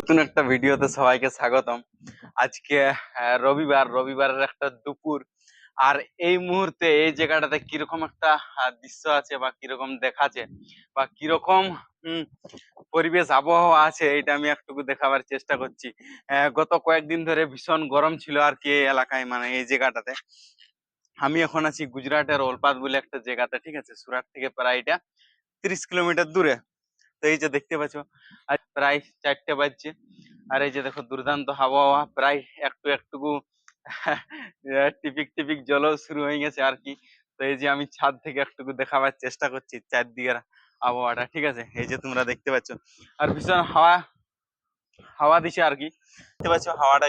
নতুন একটা ভিডিওতে সবাইকে স্বাগতম। আজকে রবিবারের একটা দুপুর। আর এই মুহূর্তে এই জায়গাটাতে কিরকম একটা দৃশ্য আছে বা কিরকম দেখাচ্ছে বা কিরকম হম পরিবেশ আবহাওয়া আছে, এটা আমি একটু দেখাবার চেষ্টা করছি। গত কয়েকদিন ধরে ভীষণ গরম ছিল আর কি এই এলাকায়, মানে এই জায়গাটাতে। আমি এখন আছি গুজরাটের ওলপাত বলে একটা জায়গাতে, ঠিক আছে, সুরাট থেকে প্রায় এটা 30 কিলোমিটার দূরে। তো এই যে দেখতে পাচ্ছ, আজ প্রায় 4টে বাজছে। আর এই যে দেখো দুর্দান্ত আবহাওয়া, প্রায় একটু একটুকু টিপিক টিপিক জলও শুরু হয়ে গেছে আর কি। তো এই যে আমি ছাদ থেকে একটুকু দেখাবার চেষ্টা করছি চারদিকের আবহাওয়াটা, ঠিক আছে। এই যে তোমরা দেখতে পাচ্ছ, আর ভীষণ হাওয়া হাওয়া দিছে আর কি, দেখতে পাচ্ছ হাওয়াটা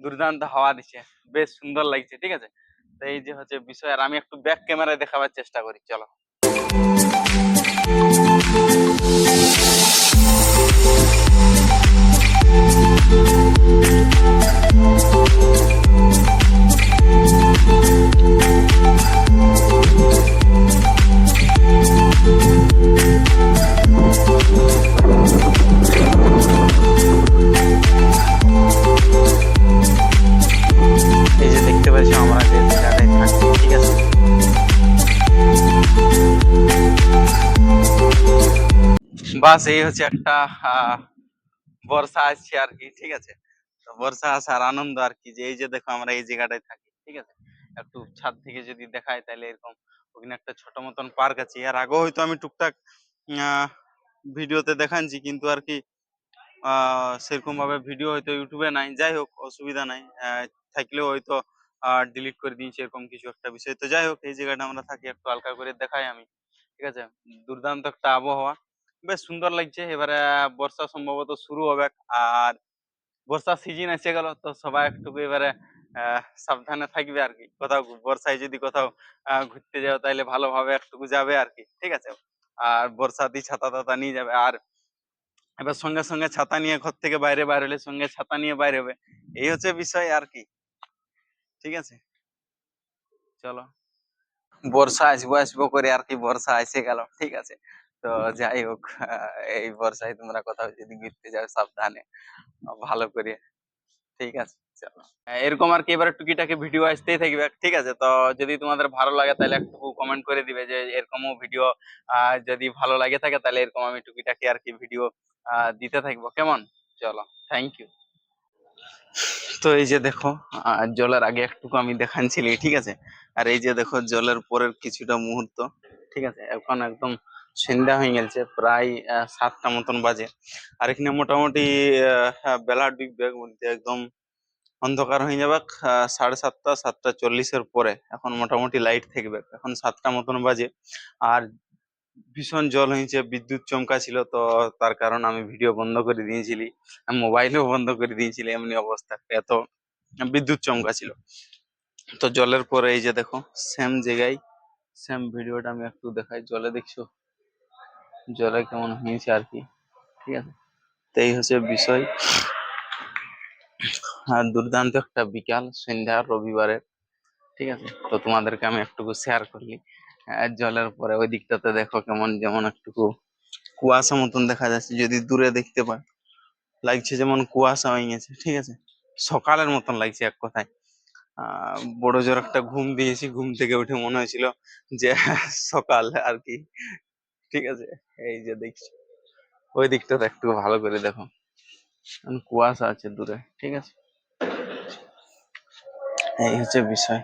দুর্দান্ত হাওয়া দিছে, বেশ সুন্দর লাগছে, ঠিক আছে। তো এই যে হচ্ছে বিষয়, আর আমি একটু ব্যাক ক্যামেরায় দেখাবার চেষ্টা করি, চলো। এই যে দেখতে পাচ্ছ আমরা যে জায়গাটায় থাকি, ঠিক আছে। বাস এই হচ্ছে একটা বর্ষা আসছে আর কি, ঠিক আছে। তো বর্ষা আসার আনন্দ আর কি, যে এই যে দেখো আমরা এই জায়গাটায় থাকি, ঠিক আছে। একটু ছাদ থেকে যদি দেখায় তাহলে এরকম ওখানে একটা ছোট মতন পার্ক আছে। এর আগেও হয়তো আমি টুকটাক আহ ভিডিওতে দেখাচ্ছি, কিন্তু আর কি সেরকম ভাবে ভিডিও হয়তো ইউটিউবে নাই। যাই হোক, অসুবিধা নাই, থাকলেও হয়তো ডিলিট করে দিয়েছি, এরকম কিছু একটা বিষয়। তো যাই হোক, এই জায়গাটা আমরা থাকি, একটু হালকা করে দেখাই আমি, ঠিক আছে। দুর্দান্ত একটা আবহাওয়া, বেশ সুন্দর লাগছে। এবারে বর্ষা সম্ভবত শুরু হবে, আর বর্ষার সিজন এসে গেল, তো সবাই একটু এবারে সাবধানে থাকবে আর কি। কোথাও বর্ষায় যদি কোথাও ঘুরতে যাও তাহলে ভালোভাবে একটু যাবে আর কি, ঠিক আছে। আর বর্ষাতে ছাতা টাতা নিয়ে যাবে। আর এবার সঙ্গে সঙ্গে ছাতা নিয়ে ঘর থেকে বাইরে বাইরে হলে সঙ্গে ছাতা নিয়ে বাইরে হবে, এই হচ্ছে বিষয় আর কি, ঠিক আছে। চলো, বর্ষা আসবো আসবো করে আর কি বর্ষা এসে গেল, ঠিক আছে। তো যাই হোক, এই বর্ষায় তোমরা কোথাও যদি ঘুরতে যাও সাবধানে, ভালো করে, ঠিক আছে। চলো, এরকম আর কি এবারে টুকিটাকি ভিডিও আসতেই থাকবে, ঠিক আছে। তো যদি তোমাদের ভালো লাগে তাহলে একটু কমেন্ট করে দিবে যে এরকমও ভিডিও যদি ভালো লাগে থাকে তাহলে এরকম আমি টুকিটাকি আর কি ভিডিও দিতে থাকবো, কেমন। চলো, থ্যাংক ইউ। তো এই যে দেখো, জলের আগে একটু আমি দেখাচ্ছিলি, ঠিক আছে। আর এই যে দেখো জলের পরের কিছুটা মুহূর্ত, ঠিক আছে। এখন একদম সন্ধ্যা হয়ে গেছে, প্রায় 7টা মতন বাজে। আর এখানে মোটামুটি বেলা ডুববে বলতে একদম অন্ধকার হয়ে যাবে 7:30 7টা 40-এর পরে। এখন মোটামুটি লাইট থাকবে, এখন 7টা মতন বাজে। আর ভীষণ জল হয়েছে, বিদ্যুৎ চমকা ছিল, তো তার কারণ আমি ভিডিও বন্ধ করে দিয়েছিলি, মোবাইলও বন্ধ করে দিয়েছিলি, এমনি অবস্থা, এত বিদ্যুৎ চমকা ছিল। তো জলের পরে এই যে দেখো সেম জায়গায় সেম ভিডিওটা আমি একটু দেখাই, জলে দেখছো জলে কেমন হয়েছে আর কি, ঠিক আছে। তো এই হচ্ছে বিষয়। আর দুর্দান্ত একটা বিকাল সন্ধ্যা রবিবারে, ঠিক আছে। তো তোমাদেরকে আমি একটু শেয়ার করলি। জলের পরে ওই দিকটাতে দেখো কেমন, যেমন একটু কুয়াশা মতন দেখা যাচ্ছে, যদি দূরে দেখতে পাই লাগছে যেমন কুয়াশা হয়ে গেছে, ঠিক আছে। সকালের মতন লাগছে এক কথায়। বড় জোর একটা ঘুম দিয়েছি, ঘুম থেকে উঠে মনে হয়েছিল যে সকাল আর কি, ঠিক আছে। এই যে দেখছি ওই দিকটাতে একটু ভালো করে দেখো, কুয়াশা আছে দূরে, ঠিক আছে। এই হচ্ছে বিষয়।